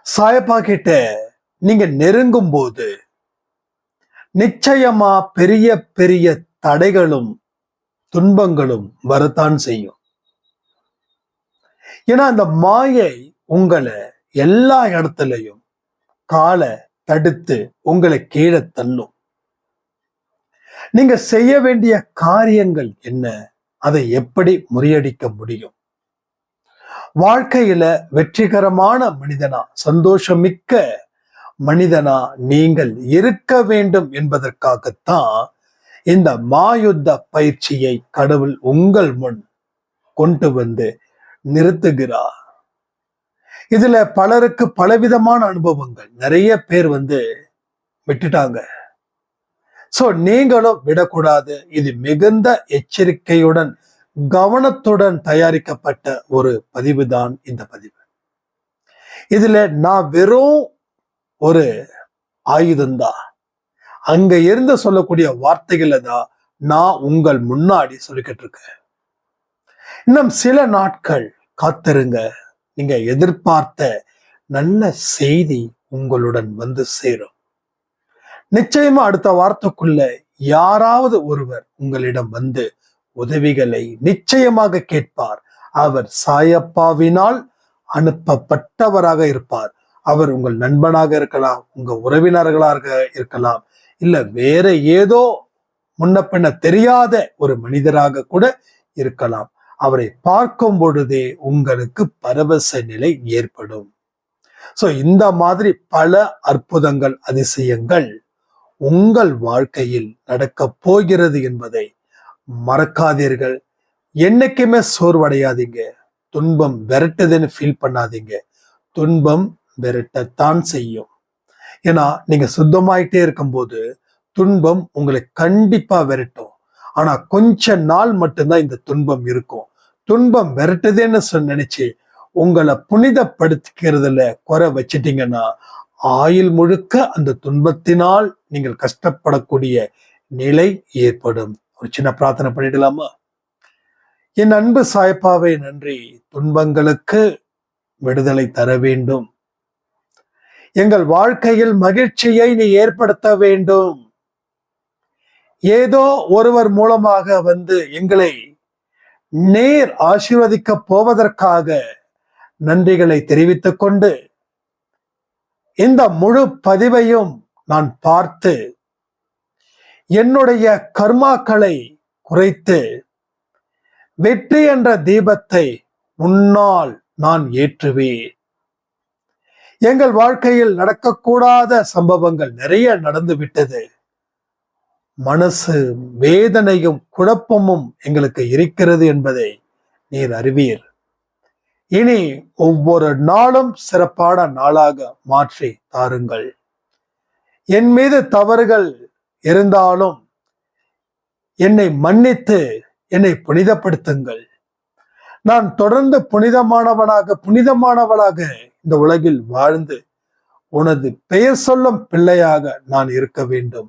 சாயப்பா கிட்ட நீங்க நெருங்கும் போது நிச்சயமா பெரிய பெரிய தடைகளும் துன்பங்களும் வரத்தான் செய்யும். ஏன்னா அந்த மாயை உங்களை எல்லா இடத்துலையும் காலை தடுத்து உங்களை கீழே தள்ளும். நீங்க செய்ய வேண்டிய காரியங்கள் என்ன, அதை எப்படி முறியடிக்க முடியும், வாழ்க்கையில வெற்றிகரமான மனிதனா சந்தோஷமிக்க மனிதனா நீங்கள் இருக்க வேண்டும் என்பதற்காகத்தான் இந்த மாயுத்த பயிற்சியை கடவுள் உங்கள் முன் கொண்டு வந்து நிறுத்துகிறார். இதுல பலருக்கு பலவிதமான அனுபவங்கள், நிறைய பேர் விட்டுட்டாங்க. சோ நீங்களும் விடக்கூடாது. இது மிகுந்த எச்சரிக்கையுடன் கவனத்துடன் தயாரிக்கப்பட்ட ஒரு பதிவு தான் இந்த பதிவு. இதுல நான் வெறும் ஒரு ஆயுதம்தான், அங்க இருந்து சொல்லக்கூடிய வார்த்தைகளை தான் நான் உங்கள் முன்னாடி சொல்லிக்கிட்டு இருக்கேன். இன்னும் சில நாட்கள் காத்திருங்க, நீங்க எதிர்பார்த்த நல்ல செய்தி உங்களுடன் வந்து சேரும். நிச்சயமா அடுத்த வாரத்துக்குள்ள யாராவது ஒருவர் உங்களிடம் வந்து உதவிகளை நிச்சயமாக கேட்பார். அவர் சாயப்பாவினால் அனுப்பப்பட்டவராக இருப்பார். அவர் உங்கள் நண்பனாக இருக்கலாம், உங்க உறவினர்களாக இருக்கலாம், இல்ல வேற ஏதோ முன்ன பின்ன தெரியாத ஒரு மனிதராக கூட இருக்கலாம். அவரை பார்க்கும் பொழுதே உங்களுக்கு பரவச நிலை ஏற்படும். சோ இந்த மாதிரி பல அற்புதங்கள், அதிசயங்கள் உங்கள் வாழ்க்கையில் நடக்க போகிறது என்பதை மறக்காதீர்கள். என்னைக்குமே சோர்வடையாதீங்க. துன்பம் விரட்டுதுன்னு ஃபீல் பண்ணாதீங்க. துன்பம் விரட்டத்தான் செய்யும். ஏன்னா நீங்க சுத்தமாயிட்டே இருக்கும்போது துன்பம் உங்களை கண்டிப்பா விரட்டும். ஆனா கொஞ்ச நாள் மட்டும்தான் இந்த துன்பம் இருக்கும். துன்பம் விரட்டுதுன்னு நினைச்சு உங்களை புனிதப்படுத்திக்கிறதுல குறை வச்சிட்டீங்கன்னா ஆயுள் முழுக்க அந்த துன்பத்தினால் நீங்கள் கஷ்டப்படக்கூடிய நிலை ஏற்படும். ஒரு சின்ன பிரார்த்தனை பண்ணிடலாமா? என் அன்பு சாயப்பாவே நன்றி. துன்பங்களுக்கு விடுதலை தர வேண்டும். எங்கள் வாழ்க்கையில் மகிழ்ச்சியை நீ ஏற்படுத்த வேண்டும். ஏதோ ஒருவர் மூலமாக எங்களை நேர் ஆசீர்வதிக்க போவதற்காக நன்றிகளை தெரிவித்துக் கொண்டு இந்த முழு பதிவையும் நான் பார்த்து என்னுடைய கர்மாக்களை குறைத்து வெற்றி என்ற தீபத்தை முன்னால் நான் ஏற்றுவேன். எங்கள் வாழ்க்கையில் நடக்கக்கூடாத சம்பவங்கள் நிறைய நடந்து விட்டது. மனசு வேதனையும் குழப்பமும் எங்களுக்கு இருக்கிறது என்பதை நீர் அறிவீர். இனி ஒவ்வொரு நாளும் சிறப்பான நாளாக மாற்றி தாருங்கள். என் மீது தவறுகள் இருந்தாலும் என்னை மன்னித்து என்னை புனிதப்படுத்துங்கள். நான் தொடர்ந்து புனிதமானவளாக இந்த உலகில் வாழ்ந்து உனது பெயர் சொல்லும் பிள்ளையாக நான் இருக்க வேண்டும்.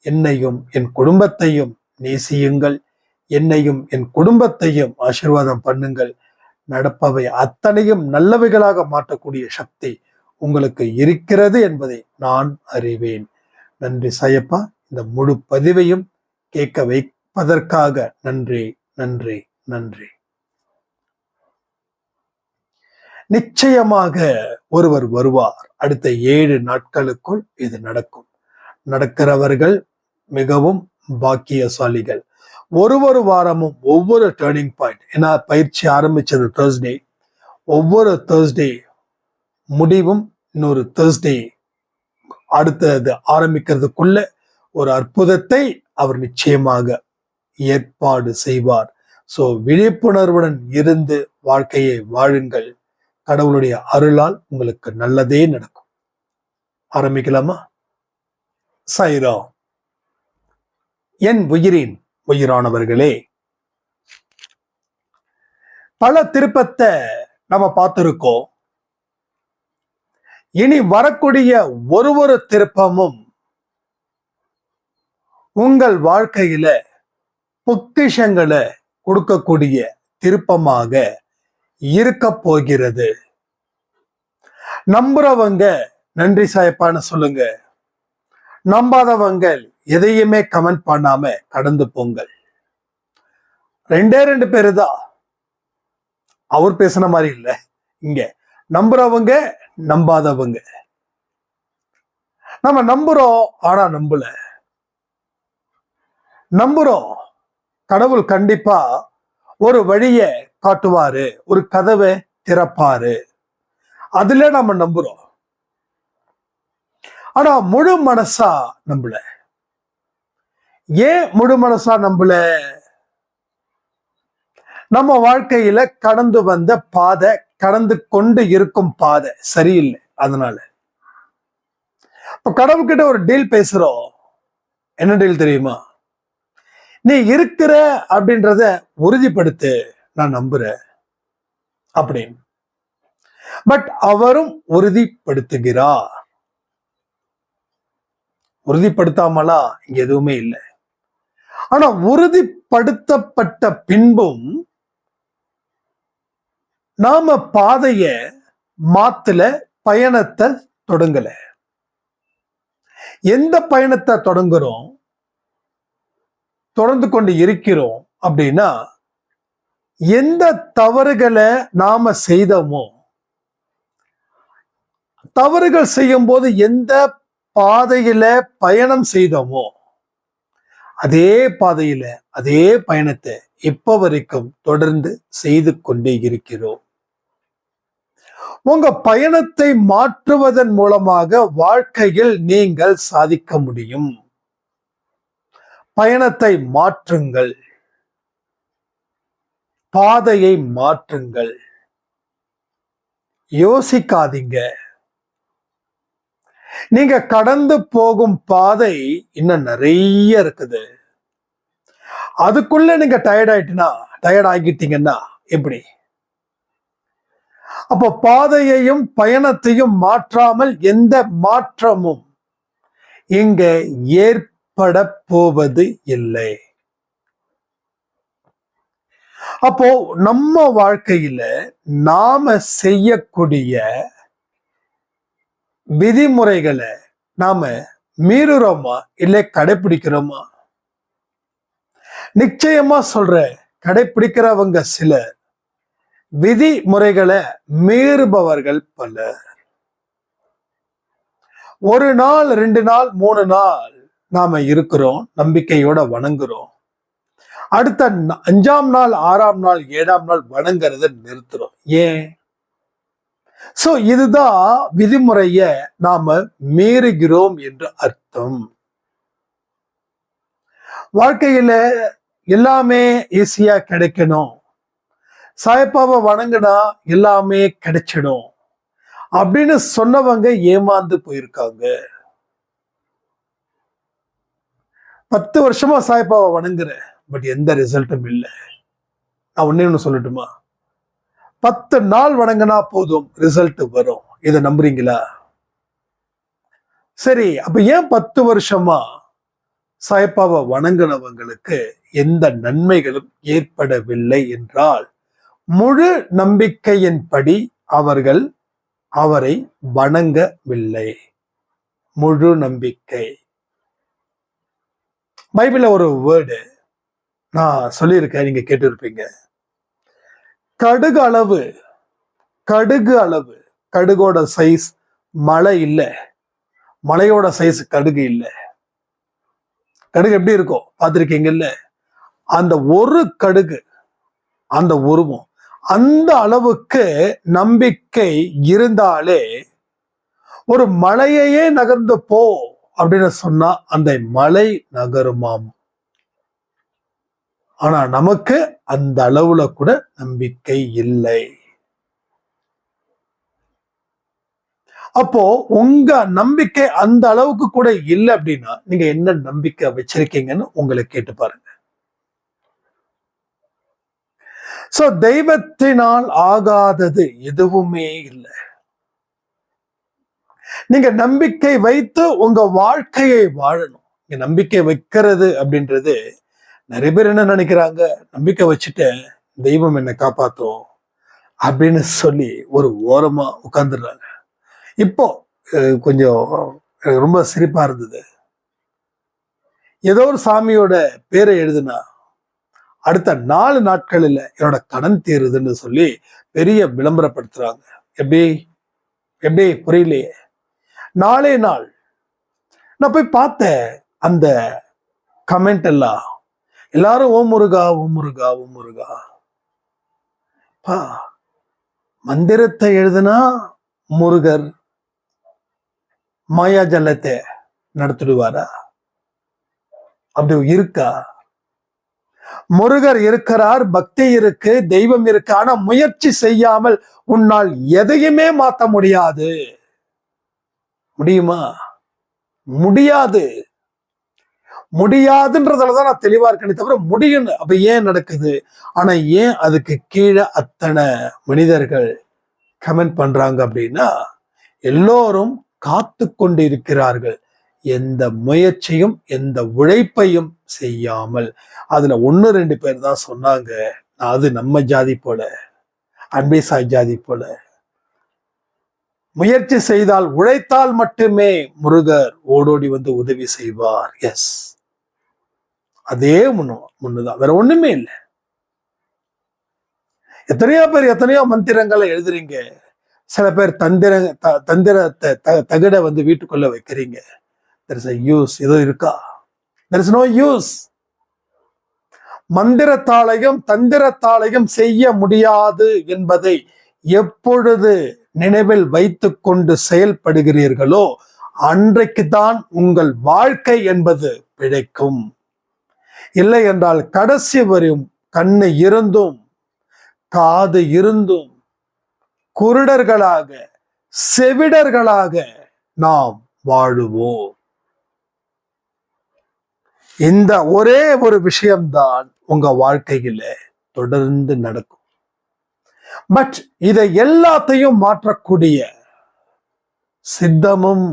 என்னையும் என் குடும்பத்தையும் நேசியுங்கள். என்னையும் என் குடும்பத்தையும் ஆசீர்வாதம் பண்ணுங்கள். நடப்பவை அத்தனையும் நல்லவைகளாக மாற்றக்கூடிய சக்தி உங்களுக்கு இருக்கிறது என்பதை நான் அறிவேன். நன்றி சாயப்பா. இந்த முழு பதிவையும் கேட்க வைப்பதற்காக நன்றி, நன்றி, நன்றி. நிச்சயமாக ஒருவர் வருவார். அடுத்த 7 நாட்களுக்குள் இது நடக்கும். நடக்கிறவர்கள் மிகவும் பாக்கியசாலிகள். ஒரு வாரமும் ஒவ்வொரு டேர்னிங் பாயிண்ட். ஏன்னா பயிற்சி ஆரம்பிச்சது Thursday. ஒவ்வொரு Thursday முடிவும் இன்னொரு Thursday அடுத்தது ஆரம்பிக்கிறதுக்குள்ள ஒரு அற்புதத்தை அவர் நிச்சயமாக ஏற்பாடு செய்வார். சோ விழிப்புணர்வுடன் இருந்து வாழ்க்கையை வாழுங்கள். கடவுளுடைய அருளால் உங்களுக்கு நல்லதே நடக்கும். ஆரம்பிக்கலாமா? சாய்ராம். என் உயிரின் உயிரானவர்களே, பல திருப்பத்தை நம்ம பார்த்திருக்கோம். இனி வரக்கூடிய ஒரு திருப்பமும் உங்கள் வாழ்க்கையில பொக்கிஷங்களை கொடுக்கக்கூடிய திருப்பமாக இருக்க போகிறது. நம்புறவங்க நன்றி சாயப்பான்னு சொல்லுங்க. நம்பாதவங்க எதையுமே கமெண்ட் பண்ணாம கடந்து போங்கள். 2 பேரு தான். அவர் பேசின மாதிரி இல்ல இங்க. நம்புறவங்க நம்பாதவங்க. நம்ம நம்புறோம், ஆனா நம்பல. நம்புறோம், கடவுள் கண்டிப்பா ஒரு வழிய காட்டுவாரு, ஒரு கதவை திறப்பாரு, அதுல நம்ம நம்புறோம். ஆனா முழு மனசா நம்பல. ஏன் முழு மனசா நம்பல? நம்ம வாழ்க்கையில கடந்து வந்த பாதை, கடந்து கொண்டு இருக்கும் பாதை சரியில்லை. அதனால இப்ப கடவுள்கிட்ட ஒரு டீல் பேசுறோம். என்ன டீல் தெரியுமா? நீ இருக்கிற அப்படின்றத உறுதிப்படுத்து, நான் நம்புறேன் அப்படின்னு. பட் அவரும் உறுதிப்படுத்துகிறார். உறுதிப்படுத்தாமலா இங்க எதுவுமே இல்லை. ஆனா உறுதிப்படுத்தப்பட்ட பின்பும் நாம பாதைய மாத்தல, பயணத்தை தொடங்கல. எந்த பயணத்தை தொடங்குறோம், தொடர்ந்து கொண்டு இருக்கிறோம் அப்படின்னா, எந்த தவறுகளை நாம செய்தோமோ, தவறுகள் செய்யும் போது எந்த பாதையில பயணம் செய்தோமோ, அதே பாதையில அதே பயணத்தை இப்ப வரைக்கும் தொடர்ந்து செய்து கொண்டே இருக்கிறோம். உங்க பயணத்தை மாற்றுவதன் மூலமாக வாழ்க்கையில் நீங்கள் சாதிக்க முடியும். பயணத்தை மாற்றுங்கள், பாதையை மாற்றுங்கள். யோசிக்காதீங்க. நீங்க கடந்து போகும் பாதை இன்னும் நிறைய இருக்குது. அதுக்குள்ள நீங்க டயர்ட் ஆகிட்டீங்கன்னா எப்படி? அப்போ பாதையையும் பயணத்தையும் மாற்றாமல் எந்த மாற்றமும் இங்க ஏற்பட போவது இல்லை. அப்போ நம்ம வாழ்க்கையில நாம செய்யக்கூடிய விதிமுறைகளை நாம மீறுறோமா இல்லை கடைபிடிக்கிறோமா? நிச்சயமா சொல்ற, கடைபிடிக்கிறவங்க சிலர், விதிமுறைகளை மீறுபவர்கள் பலர். 1 நாள் 2 நாள் 3 நாள் நாம இருக்கிறோம், நம்பிக்கையோட வணங்குறோம். அடுத்த 5ஆம் நாள் 6ஆம் நாள் 7ஆம் நாள் வணங்குறத நிறுத்துறோம். ஏன்? சோ இதுதான் விதிமுறைய நாம மீறுகிறோம் என்று அர்த்தம். வாழ்க்கையில எல்லாமே ஈஸியா கிடைக்கணும், சாயப்பாவை வணங்குனா எல்லாமே கிடைச்சிடும் அப்படின்னு சொன்னவங்க ஏமாந்து போயிருக்காங்க. 10 வருஷமா சாயப்பாவை வணங்குறேன், பட் எந்த ரிசல்ட்டும் இல்லை. நான் ஒண்ணு சொல்லட்டுமா? 10 நாள் வணங்கினா போதும், ரிசல்ட் வரும். இதை நம்புறீங்களா? சரி, அப்ப ஏன் 10 வருஷமா சாயப்பாவை வணங்கினவங்களுக்கு எந்த நன்மைகளும் ஏற்படவில்லை என்றால், முழு நம்பிக்கையின்படி அவர்கள் அவரை வணங்கவில்லை. முழு நம்பிக்கை. பைபிள்ல ஒரு வேர்டு நான் சொல்லியிருக்கேன், நீங்க கேட்டிருப்பீங்க. கடுகு அளவு, கடுகோட சைஸ் மலை இல்லை, மலையோட சைஸ் கடுகு இல்லை. கடுகு எப்படி இருக்கும் பார்த்திருக்கீங்கல்ல? அந்த ஒரு கடுகு, அந்த உருவம், அந்த அளவுக்கு நம்பிக்கை இருந்தாலே ஒரு மலையையே நகர்ந்து போ அப்படின்னு சொன்னா அந்த மலை நகருமாம். ஆனா நமக்கு அந்த அளவுல கூட நம்பிக்கை இல்லை. அப்போ உங்க நம்பிக்கை அந்த அளவுக்கு கூட இல்லை அப்படின்னா நீங்க என்ன நம்பிக்கை வச்சிருக்கீங்கன்னு உங்களை கேட்டு பாருங்க. சோ தெய்வத்தினால் ஆகாதது எதுவுமே இல்லை. நீங்க நம்பிக்கை வைத்து உங்க வாழ்க்கையை வாழணும். நீங்க நம்பிக்கை வைக்கிறது அப்படின்றது, நிறைய பேர் என்ன நினைக்கிறாங்க, நம்பிக்கை வச்சுட்டு தெய்வம் என்னை காப்பாத்தும் அப்படின்னு சொல்லி ஒரு ஓரமா உட்கார்ந்துடுறாங்க. இப்போ கொஞ்சம் எனக்கு ரொம்ப சிரிப்பா இருந்தது. ஏதோ ஒரு சாமியோட பேரை எழுதுனா அடுத்த 4 நாட்களில் என்னோட கடன் தீருதுன்னு சொல்லி பெரிய விளம்பரப்படுத்துறாங்க. எப்படி எப்படி புரியலையே. நாளே நாள் நான் போய் பார்த்தேன் அந்த கமெண்ட் எல்லாம். எல்லாரும் ஓம் முருகா ஓம் முருகா ஓம் முருகா. பா, மந்திரத்தை எழுதுனா முருகர் மாயா ஜல்லத்தை நடத்திடுவாரா? அப்படி இருக்கா? முருகர் இருக்கிறார், பக்தி இருக்கு, தெய்வம் இருக்கு. ஆனா முயற்சி செய்யாமல் உன்னால் எதையுமே மாத்த முடியாது. முடியுமா? முடியாது. முடியாதுன்றதுலதான் நான் தெளிவா இருக்கேனே தவிர முடியும். அப்ப ஏன் நடக்குது? ஆனா ஏன் அதுக்கு கீழே அத்தனை மனிதர்கள் கமெண்ட் பண்றாங்க அப்படின்னா, எல்லோரும் காத்து கொண்டு இருக்கிறார்கள், எந்த முயற்சியும் எந்த உழைப்பையும் செய்யாமல். அதுல 1-2 பேர் தான் சொன்னாங்க, அது நம்ம ஜாதி போல, அன்பே சாய் ஜாதி போல. முயற்சி செய்தால் உழைத்தால் மட்டுமே முருகர் ஓடோடி வந்து உதவி செய்வார். எஸ், அதே முன்னுதான், வேற ஒண்ணுமே இல்லை. எத்தனையோ பேர் எத்தனையோ மந்திரங்களை எழுதுறீங்க. சில பேர் தந்திரத்தை தகட வந்து வீட்டுக்குள்ள வைக்கிறீங்க. there is a use. ஏதோ இருக்கா? there is no use. மந்திரத்தாலையும் தந்திரத்தாலையும் செய்ய முடியாது என்பதை எப்பொழுது நினைவில் வைத்துக் கொண்டு செயல்படுகிறீர்களோ அன்றைக்குதான் உங்கள் வாழ்க்கை என்பது பிழைக்கும். இல்லை என்றால் கடைசி வரையும் கண்ணு இருந்தும் காது இருந்தும் குருடர்களாக செவிடர்களாக நாம் வாழுவோம். இந்த ஒரே ஒரு விஷயம்தான் உங்க வாழ்க்கையில தொடர்ந்து நடக்கும். பட் இதை எல்லாத்தையும் மாற்றக்கூடிய சித்தமும்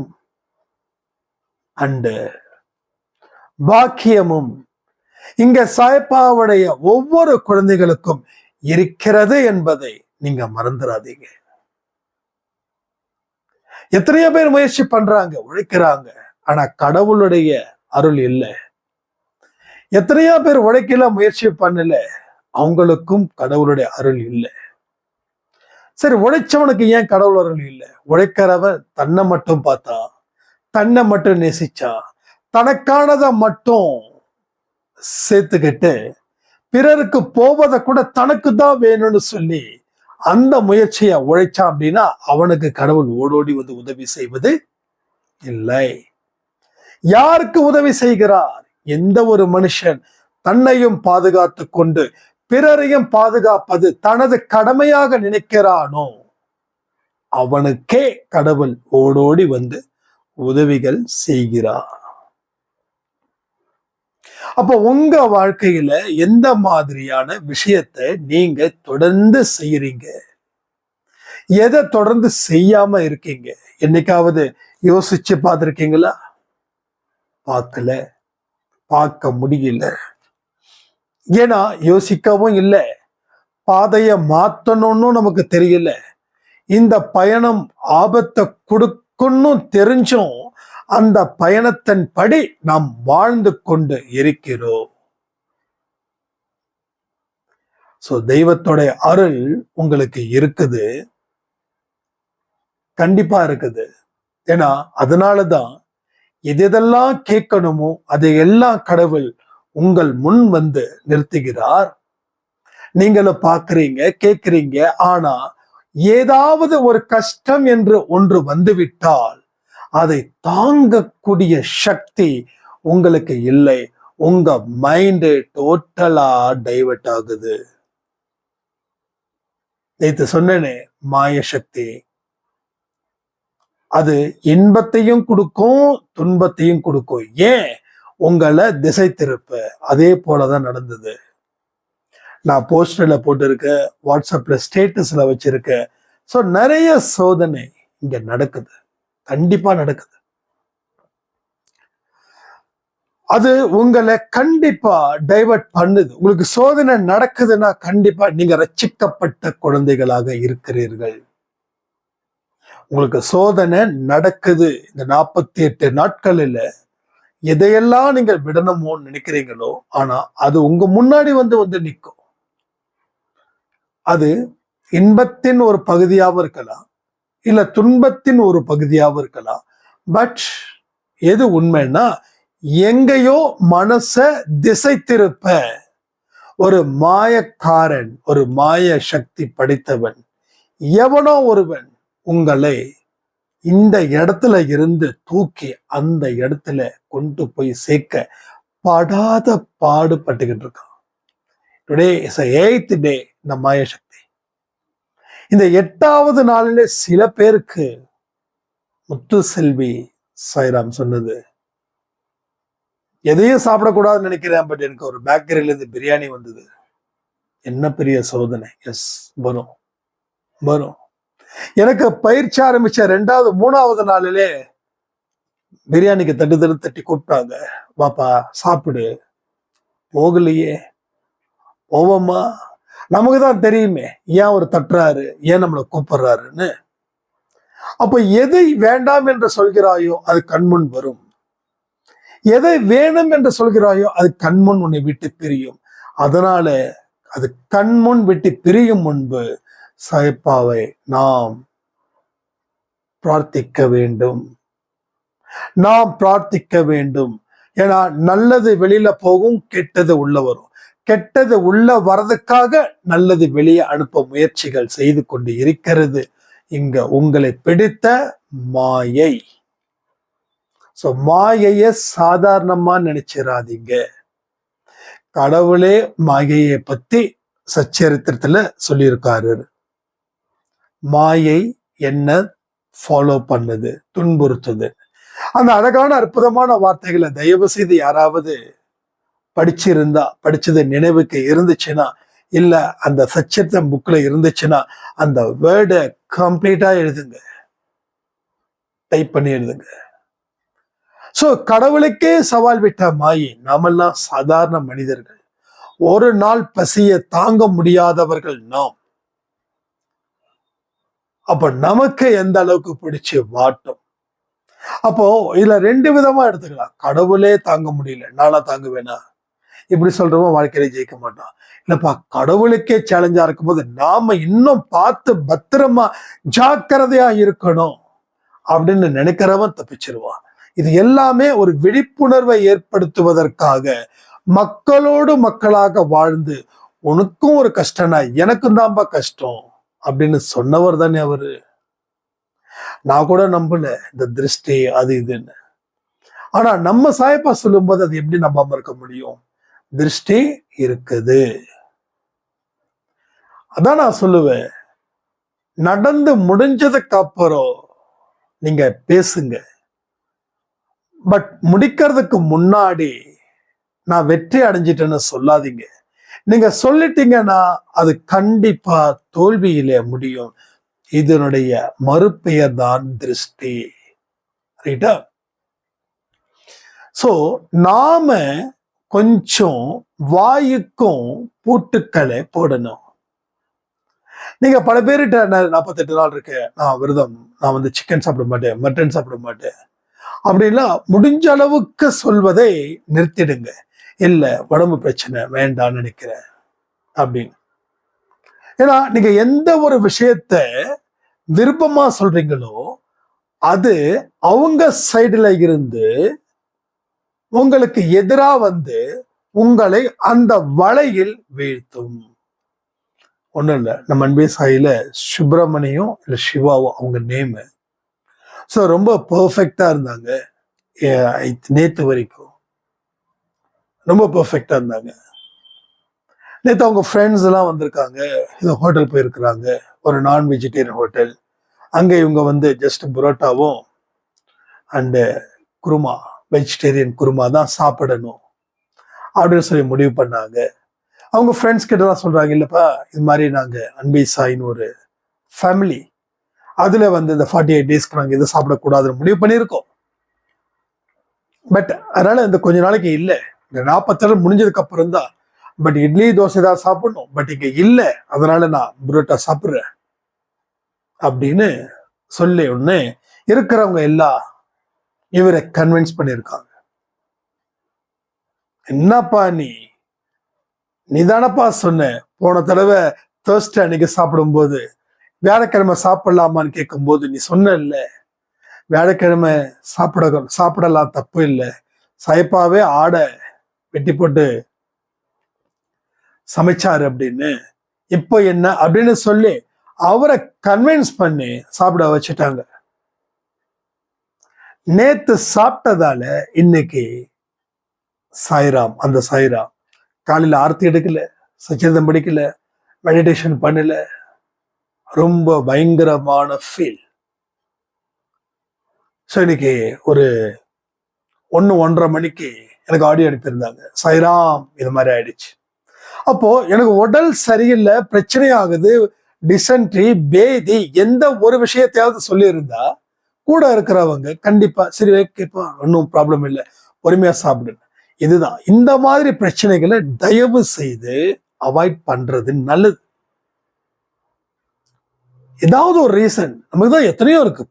அண்டு பாக்கியமும் இங்க சாய்பாவுடைய ஒவ்வொரு குழந்தைகளுக்கும் இருக்கிறது என்பதை நீங்க மறந்துடாதீங்க. எத்தனையோ பேர் முயற்சி பண்றாங்க, உழைக்கிறாங்க, ஆனா கடவுளுடைய அருள் இல்லை. எத்தனையோ பேர் உழைக்கல, முயற்சி பண்ணல, அவங்களுக்கும் கடவுளுடைய அருள் இல்லை. சரி, உழைச்சவனுக்கு ஏன் கடவுள் அருள் இல்லை? உழைக்கிறவன் தன்னை மட்டும் பார்த்தா, தன்னை மட்டும் நேசிச்சா, தனக்கானதை மட்டும் சேர்த்துக்கிட்டு பிறருக்கு போவதை கூட தனக்கு தான் வேணும்னு சொல்லி அந்த முயற்சியை உழைச்சான் அப்படின்னா அவனுக்கு கடவுள் ஓடோடி வந்து உதவி செய்வது இல்லை. யாருக்கு உதவி செய்கிறார்? எந்த ஒரு மனுஷன் தன்னையும் பாதுகாத்து கொண்டு பிறரையும் பாதுகாப்பது தனது கடமையாக நினைக்கிறானோ அவனுக்கே கடவுள் ஓடோடி வந்து உதவிகள் செய்கிறார். அப்போ உங்க வாழ்க்கையில எந்த மாதிரியான விஷயத்தை நீங்க தொடர்ந்து செய்யறீங்க? எதை தொடர்ந்து செய்யாம இருக்கீங்க? என்னைக்காவது யோசிச்சு பார்த்திருக்கீங்களா? பார்க்கல, பார்க்க முடியல. ஏன்னா யோசிக்கவும் இல்லை, பாதையை மாத்தணும்னு நமக்கு தெரியல. இந்த பயணம் ஆபத்தை கொடுக்குன்னு தெரிஞ்சும் அந்த பயணத்தின் படி நாம் வாழ்ந்து கொண்டு இருக்கிறோம். சோ தெய்வத்தோட அருள் உங்களுக்கு இருக்குது, கண்டிப்பா இருக்குது. ஏன்னா அதனாலதான் எதெல்லாம் கேட்கணுமோ அதையெல்லாம் கடவுள் உங்கள் முன் வந்து நிறுத்துகிறார். நீங்களும் பாக்குறீங்க, கேட்கிறீங்க. ஆனா ஏதாவது ஒரு கஷ்டம் என்று ஒன்று வந்துவிட்டால் அதை தாங்கக்கூடிய சக்தி உங்களுக்கு இல்லை. உங்க மைண்டு டோட்டலா டைவர்ட் ஆகுது. நேத்து சொன்னேனே, மாய சக்தி அது இன்பத்தையும் கொடுக்கும், துன்பத்தையும் கொடுக்கும். ஏன்? உங்களை திசை திருப்ப. அதே போலதான் நடந்தது. நான் போஸ்டர்ல போட்டிருக்க, வாட்ஸ்அப்ல ஸ்டேட்டஸ்ல வச்சிருக்க. சோ நிறைய சோதனை இங்க நடக்குது, கண்டிப்பா நடக்குது. அது உங்களை கண்டிப்பா டைவர்ட் பண்ணுது. உங்களுக்கு சோதனை நடக்குதுன்னா கண்டிப்பா நீங்க ரட்சிக்கப்பட்ட குழந்தைகளாக இருக்கிறீர்கள். உங்களுக்கு சோதனை நடக்குது. இந்த 48 நாட்களில் எதையெல்லாம் நீங்கள் விடணுமோன்னு நினைக்கிறீங்களோ, ஆனா அது உங்க முன்னாடி வந்து நிற்கும். அது இன்பத்தின் ஒரு பகுதியாகவும் இருக்கலாம், இல்ல துன்பத்தின் ஒரு பகுதியாகவும் இருக்கலாம். பட் எது உண்மைன்னா, எங்கேயோ மனச திசை திருப்ப ஒரு மாயக்காரன், ஒரு மாய சக்தி படைத்தவன், எவனோ ஒருவன் உங்களை இந்த இடத்துல இருந்து தூக்கி அந்த இடத்துல கொண்டு போய் சேர்க்க படாத பாடுபட்டுக்கிட்டு இருக்கான். டுடே இஸ் எய்த் டே இந்த மாய சக்தி. இந்த 8வது நாளிலே சில பேருக்கு முத்து செல்வி சாய்ராம் சொன்னது, எதையும் சாப்பிடக்கூடாதுன்னு நினைக்கிறேன், பட் எனக்கு ஒரு பேக்கரியில இருந்து பிரியாணி வந்தது. என்ன பெரிய சோதனை. எஸ், வரும் வரும். எனக்கு பயிற்சி ஆரம்பிச்ச 2வது 3வது நாளிலே பிரியாணிக்கு தட்டி கூப்பிட்டாங்க, வாப்பா சாப்பிடு. போகலையே, போவோமா? நமக்கு தான் தெரியுமே ஏன் அவர் தட்டுறாரு, ஏன் நம்மளை கூப்பிடுறாருன்னு. அப்ப எதை வேண்டாம் என்று சொல்கிறாயோ அது கண்முன் வரும், எதை வேணும் என்று சொல்கிறாயோ அது கண்முன் உன்னை விட்டு பிரியும். அதனால அது கண்முன் விட்டு பிரியும் முன்பு சாயப்பாவை நாம் பிரார்த்திக்க வேண்டும், நாம் பிரார்த்திக்க வேண்டும். ஏன்னா நல்லது வெளியில போகும், கெட்டது உள்ள வரும். கெட்டது உள்ள வரதுக்காக நல்லது வெளியே அனுப்ப முயற்சிகள் செய்து கொண்டு இருக்கிறது இங்க உங்களை பிடித்த மாயை. சோ மாயைய சாதாரணமா நினைச்சிடாதீங்க. கடவுளே மாயையை பத்தி சச்சரித்திரத்துல சொல்லியிருக்காரு. மாயை என்ன ஃபாலோ பண்ணுது, துன்புறுத்துது. அந்த அழகான அற்புதமான வார்த்தைகளை தயவு செய்து யாராவது படிச்சது நினைவுக்கு இருந்துச்சுன்னா, இல்ல அந்த சச்சரித்திரம் புக்ல இருந்துச்சுன்னா அந்த வேர்டை கம்ப்ளீட்டா எழுதுங்க, டைப் பண்ணி எழுதுங்க. சோ கடவுளுக்கே சவால் விட்ட மாயை. நாமெல்லாம் சாதாரண மனிதர்கள், ஒரு நாள் பசியை தாங்க முடியாதவர்கள் நாம். அப்ப நமக்கு எந்த அளவுக்கு பிடிச்சு வாட்டும். அப்போ இதுல 2 விதமா எடுத்துக்கலாம். கடவுளே தாங்க முடியல, நானா தாங்குவேனா? இப்படி சொல்றவங்க வாழ்க்கையில ஜெயிக்க மாட்டான். இல்லப்பா, கடவுளுக்கே சேலஞ்சா இருக்கும்போது நாம இன்னும் பார்த்து பத்திரமா ஜாக்கிரதையா இருக்கணும் அப்படின்னு நினைக்கிறவன் தப்பிச்சிருவான். இது எல்லாமே ஒரு விழிப்புணர்வை ஏற்படுத்துவதற்காக, மக்களோடு மக்களாக வாழ்ந்து உனக்கும் ஒரு கஷ்டம்னா எனக்கும் தான்பா கஷ்டம் அப்படின்னு சொன்னவர் தானே அவரு. நான் கூட நம்பல இந்த திருஷ்டி அது இதுன்னு. ஆனா நம்ம சாயப்பா சொல்லும் போது அது எப்படி நம்பாம இருக்க முடியும்? திருஷ்டி இருக்குது. அதான் நான் சொல்லுவேன், நடந்து முடிஞ்சதுக்கு அப்புறம் நீங்க பேசுங்க. பட் முடிக்கிறதுக்கு முன்னாடி நான் வெற்றி அடைஞ்சிட்டேன்னு சொல்லாதீங்க. நீங்க சொல்லிட்டீங்கன்னா அது கண்டிப்பா தோல்வியிலே முடியும். இதனுடைய மறுபெயர் தான் திருஷ்டி. ரைட்டா? சோ நாம கொஞ்சம் வாயுக்கும் பூட்டுக்களை போடணும். நீங்க பல பேர்கிட்ட 48 நாள் இருக்கு, நான் விரதம், நான் வந்து சிக்கன் சாப்பிட மாட்டேன், மட்டன் சாப்பிட மாட்டேன் அப்படின்னா முடிஞ்ச அளவுக்கு சொல்வதை நிறுத்திடுங்க. இல்ல உடம்பு பிரச்சனை வேண்டாம்னு நினைக்கிறேன் அப்படின்னு. ஏன்னா நீங்க எந்த ஒரு விஷயத்த விருப்பமா சொல்றீங்களோ அது அவங்க சைடுல இருந்து உங்களுக்கு எதிரா வந்து உங்களை அந்த வலையில் வீழ்த்தும். ஒண்ணும் இல்லை, நம்ம அன்பே சாயில சுப்பிரமணியம் இல்ல சிவாவோ அவங்க நேமு. ஸோ ரொம்ப பர்ஃபெக்டா இருந்தாங்க நேத்து வரைக்கும், ரொம்ப பர்ஃபெக்டா இருந்தாங்க. நேற்று அவங்க ஃப்ரெண்ட்ஸ் எல்லாம் வந்திருக்காங்க, இந்த ஹோட்டல் போயிருக்கிறாங்க, ஒரு நான் வெஜிடேரியன் ஹோட்டல். அங்கே இவங்க வந்து ஜஸ்ட் புரோட்டாவும் அண்டு குருமா, வெஜிடேரியன் குருமா தான் சாப்பிடணும் அப்படின்னு சொல்லி முடிவு பண்ணாங்க. அவங்க ஃப்ரெண்ட்ஸ் கிட்ட தான் சொல்றாங்க, இல்லப்பா இது மாதிரி நாங்க அன்பே சாயின்னு ஒரு ஃபேமிலி, அதுல வந்து இந்த 48 டேஸ்க்கு நாங்க எதுவும் சாப்பிடக்கூடாதுன்னு முடிவு பண்ணியிருக்கோம். பட் அதனால இந்த கொஞ்ச நாளைக்கு இல்லை, இந்த 40 நாள் முடிஞ்சதுக்கு அப்புறம் தான். பட் இட்லி தோசை தான் சாப்பிடணும், பட் இங்க இல்லை, அதனால நான் புரோட்டா சாப்பிட்றேன் அப்படின்னு சொல்லி ஒண்ணு இருக்கிறவங்க எல்லாம் இவரை கன்வின்ஸ் பண்ணியிருக்காங்க. என்னப்பா நீ தானப்பா சொன்ன போன தடவை தேர்ஸ்டே அன்னைக்கு சாப்பிடும்போது வியாழக்கிழமை சாப்பிடலாமான்னு கேட்கும்போது நீ சொன்ன இல்ல வியாழக்கிழமை சாப்பிடலாம், தப்பு இல்லை, சாயப்பாவே ஆடை வெட்டி போட்டு சமைச்சாரு அப்படின்னு. இப்போ என்ன அப்படின்னு சொல்லி அவரை கன்வின்ஸ் பண்ணி சாப்பிட வச்சுட்டாங்க. நேத்து சாப்பிட்டதால இன்னைக்கு சாய்ராம், அந்த சாய்ராம் காலையில ஆர்த்தி எடுக்கல, சச்சரிதம் படிக்கல, மெடிடேஷன் பண்ணல, ரொம்ப பயங்கரமான ஃபீல். ஸோ இன்னைக்கு ஒரு 1-1:30 மணிக்கு எனக்கு ஆடியோ அனுப்பியிருந்தாங்க, சாய்ராம் இது மாதிரி ஆயிடுச்சு. அப்போ எனக்கு உடல் சரியில்லை, பிரச்சனை ஆகுது, டிசென்ட்ரி, பேதி, எந்த ஒரு விஷயத்தையாவது சொல்லியிருந்தா கூட இருக்கிறவங்க கண்டிப்பா சரி கேட்பா, ஒன்றும் ப்ராப்ளம் இல்லை, பொறுமையா சாப்பிடுங்க. இதுதான், இந்த மாதிரி பிரச்சனைகளை தயவு செய்து அவாய்ட் பண்றது நல்லது. ஏதாவது ஒரு ரீசன் நமக்கு தான் எத்தனையோ இருக்கு.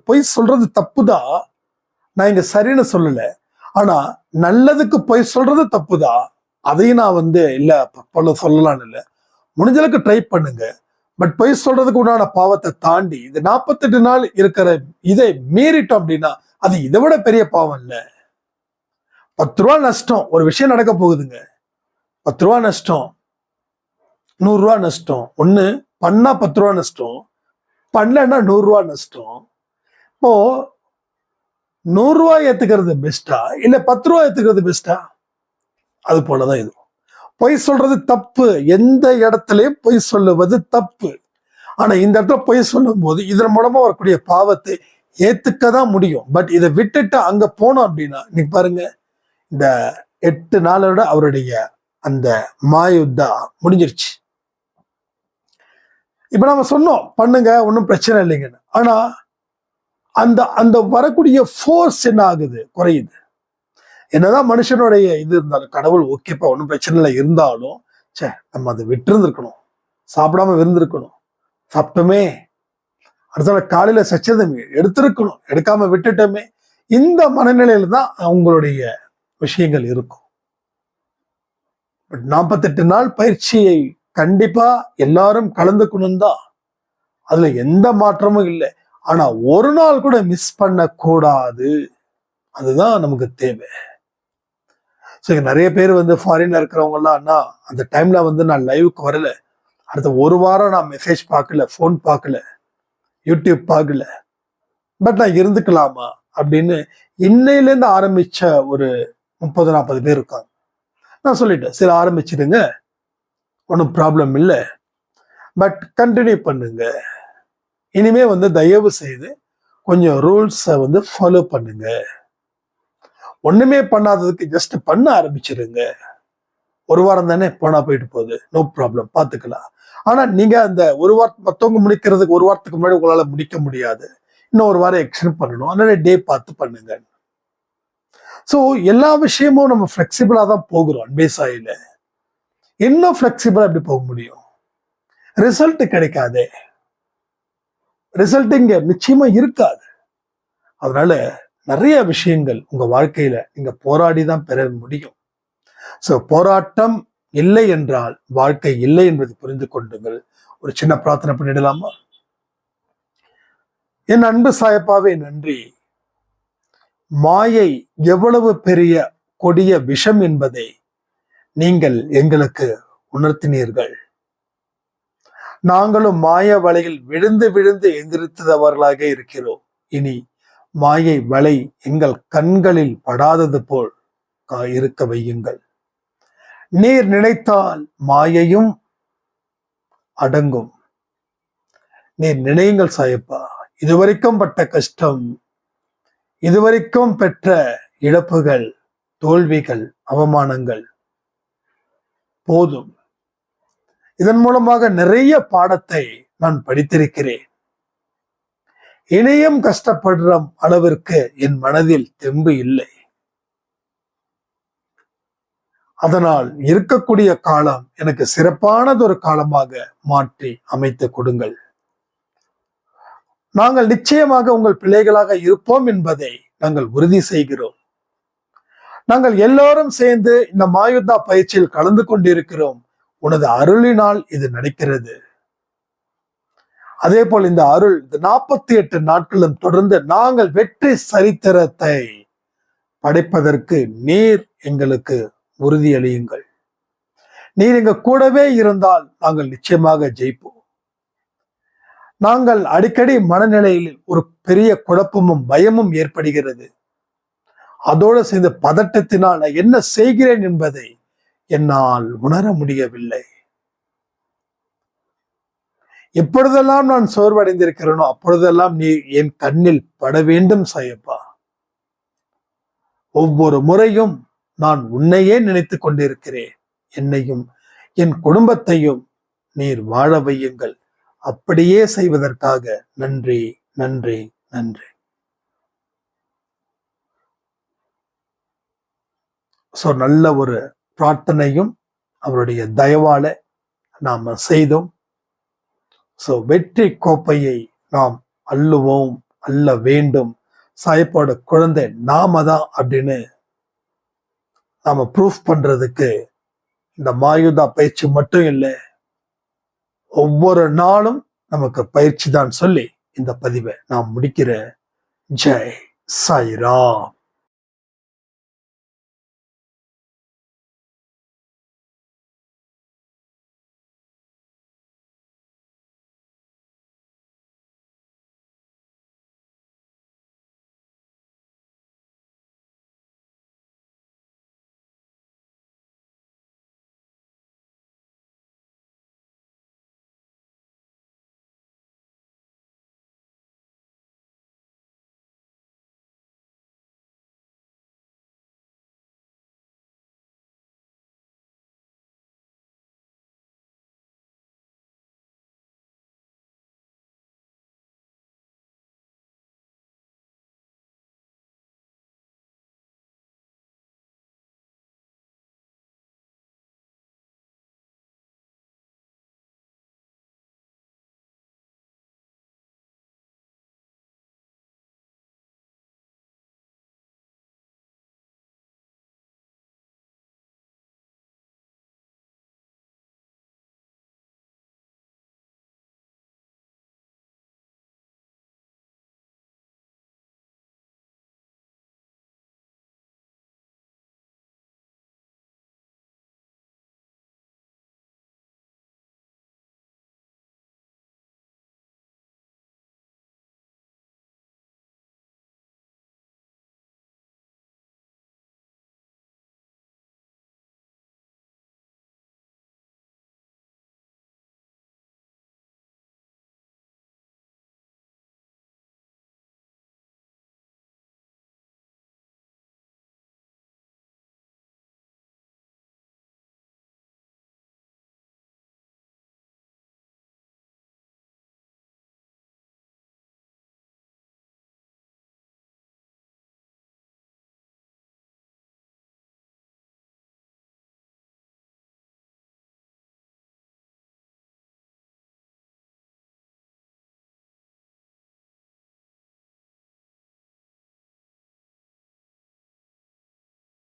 பொய் சொல்றது தப்பு தான், நான் இங்க சரின்னு சொல்லல. ஆனா நல்லதுக்கு பொய் சொல்றது தப்பு தான், அதையும் நான் இல்ல சொல்லலாம்னு இல்லை. முடிஞ்சளவுக்கு ட்ரை பண்ணுங்க. பட் பொய் சொல்றதுக்கு உண்டான பாவத்தை தாண்டி இது 48 நாள் இருக்கிற இதை மீறிட்டோம் அப்படின்னா அது இதை விட பெரிய பாவம் இல்லை. 10 ரூபா நஷ்டம், ஒரு விஷயம் நடக்க போகுதுங்க, 10 ரூபா நஷ்டம், 100 ரூபா நஷ்டம். ஒண்ணு பண்ணா 10 ரூபா நஷ்டம், பண்ணலன்னா 100 ரூபா நஷ்டம். இப்போ 100 ரூபாய் ஏத்துக்கிறது பெஸ்டா இல்ல 10 ரூபாய் ஏத்துக்கிறது பெஸ்டா? அது போலதான் இது. பொய் சொல்றது தப்பு, எந்த இடத்துலயும் பொய் சொல்லுவது தப்பு. ஆனா இந்த இடத்துல பொய் சொல்லும் போது இதன் மூலமா வரக்கூடிய பாவத்தை ஏத்துக்கதான் முடியும். பட் இதை விட்டுட்டு அங்க போனோம் அப்படின்னா நீங்க பாருங்க, இந்த 8 நாளோட அவருடைய அந்த மாயுத்தா முடிஞ்சிருச்சு. இப்ப நம்ம சொன்னோம் பண்ணுங்க, ஒன்றும் பிரச்சனை இல்லைங்கன்னு. ஆனா அந்த அந்த வரக்கூடிய ஃபோர்ஸ் என்ன ஆகுது, குறையுது. என்னதான் மனுஷனுடைய இது இருந்தாலும், கடவுள் ஓகேப்பா ஒன்றும் பிரச்சனை இல்லை இருந்தாலும் நம்ம அதை விட்டு இருந்திருக்கணும், சாப்பிடாம இருந்திருக்கணும், சாப்பிட்டோமே அடுத்த காலையில சச்சதம் எடுத்திருக்கணும், எடுக்காம விட்டுட்டோமே, இந்த மனநிலையில தான் அவங்களுடைய விஷயங்கள் இருக்கும். பட் 48 நாள் பயிற்சியை கண்டிப்பா எல்லாரும் கலந்துக்கணும் தான், அதுல எந்த மாற்றமும் இல்லை. ஆனா ஒரு நாள் கூட மிஸ் பண்ண கூடாது, அதுதான் நமக்கு தேவை. ஸோ நிறைய பேர் ஃபாரின்ல இருக்கிறவங்க எல்லாம் அந்த டைம்ல நான் லைவுக்கு வரல, அடுத்த ஒரு வாரம் நான் மெசேஜ் பார்க்கல, ஃபோன் பார்க்கல, யூடியூப் பார்க்கல, பட் நான் இருந்துக்கலாமா அப்படின்னு இன்னையிலேருந்து ஆரம்பிச்ச ஒரு 30-40 பேர் இருக்காங்க. நான் சொல்லிட்டேன், சரி ஆரம்பிச்சிடுங்க, ஒன்றும் ப்ராப்ளம் இல்லை, பட் கண்டினியூ பண்ணுங்க. இனிமே தயவு செய்து கொஞ்சம் ரூல்ஸை ஃபாலோ பண்ணுங்க. ஒண்ணுமே பண்ணாததுக்கு ஜஸ்ட் பண்ண ஆரம்பிச்சிருங்க. ஒரு வாரம் தானே, போனா போயிட்டு போகுது, நோ ப்ராப்ளம், பார்த்துக்கலாம். ஆனா நீங்க அந்த ஒரு வாரம் மற்றவங்க முடிக்கிறதுக்கு ஒரு வாரத்துக்கு முன்னாடி உங்களால முடிக்க முடியாது, இன்னும் ஒரு வாரம் எக்ஸ்டெண்ட் பண்ணணும், அதனால டே பார்த்து பண்ணுங்க. ஸோ எல்லா விஷயமும் நம்ம ஃபிளெக்சிபிளா தான் போகிறோம். அன்பே சாயில இன்னும் ஃபிளெக்சிபிளா எப்படி போக முடியும்? ரிசல்ட் கிடைக்காதே, ரிசல்ட் இங்க நிச்சயமா இருக்காது. அதனால நிறைய விஷயங்கள் உங்க வாழ்க்கையில நீங்க போராடி தான் பெற முடியும். ஸோ போராட்டம் இல்லை என்றால் வாழ்க்கை இல்லை என்பதை புரிந்து கொண்டுங்கள். ஒரு சின்ன பிரார்த்தனை பண்ணிடலாமா? என் அன்பு சாயப்பாவே நன்றி. மாயை எவ்வளவு பெரிய கொடிய விஷம் என்பதை நீங்கள் எங்களுக்கு உணர்த்தினீர்கள். நாங்களும் மாய வலையில் விழுந்து விழுந்து எந்திரித்தவர்களாக இருக்கிறோம். இனி மாயை வலை எங்கள் கண்களில் படாதது போல் இருக்க வையுங்கள். நீர் நினைத்தால் மாயையும் அடங்கும். நீர் நினையுங்கள் சாயப்பா. இதுவரைக்கும் பட்ட கஷ்டம், இதுவரைக்கும் பெற்ற இழப்புகள், தோல்விகள், அவமானங்கள் போதும். இதன் மூலமாக நிறைய பாடத்தை நான் படித்திருக்கிறேன். இணையம் கஷ்டப்படுற அளவிற்கு என் மனதில் தெம்பு இல்லை. அதனால் இருக்கக்கூடிய காலம் எனக்கு சிறப்பானதொரு காலமாக மாற்றி அமைத்து கொடுங்கள். நாங்கள் நிச்சயமாக உங்கள் பிள்ளைகளாக இருப்போம் என்பதை நாங்கள் உறுதி செய்கிறோம். நாங்கள் எல்லோரும் சேர்ந்து இந்த மாயுத்தா பயிற்சியில் கலந்து கொண்டிருக்கிறோம். உனது அருளினால் இது நடக்கிறது. அதே போல் இந்த அருள் இந்த 48 நாட்களும் தொடர்ந்து நாங்கள் வெற்றி சரித்திரத்தை படைப்பதற்கு நீர் எங்களுக்கு உறுதியளியுங்கள். நீர் எங்க கூடவே இருந்தால் நாங்கள் நிச்சயமாக ஜெயிப்போம். நாங்கள் அடிக்கடி மனநிலையில் ஒரு பெரிய குழப்பமும் பயமும் ஏற்படுகிறது. அதோடு சேர்ந்து பதட்டத்தினால் நான் என்ன செய்கிறேன் என்பதை என்னால் உணர முடியவில்லை. எப்பொழுதெல்லாம் நான் சோர்வடைந்திருக்கிறேனோ அப்பொழுதெல்லாம் நீ என் கண்ணில் பட வேண்டும் சாயப்பா. ஒவ்வொரு முறையும் நான் உன்னையே நினைத்துக் கொண்டிருக்கிறேன். என்னையும் என் குடும்பத்தையும் நீர் வாழ வையுங்கள். அப்படியே செய்வதற்காக நன்றி, நன்றி, நன்றி. சோ நல்ல ஒரு பிரார்த்தனையும் அவருடைய தயவால நாம செய்தோம். சோ வெற்றி கோப்பையை நாம் அள்ளுவோம், அள்ள வேண்டும். சாயப்போட குழந்தை நாம தான் அப்படின்னு நாம ப்ரூஃப் பண்றதுக்கு இந்த மாயுதா பயிற்சி மட்டும் இல்லை, ஒவ்வொரு நாளும் நமக்கு பயிற்சி தான் சொல்லி இந்த பதிவை நாம் முடிக்கிற. ஜெய் சாய்ராம்.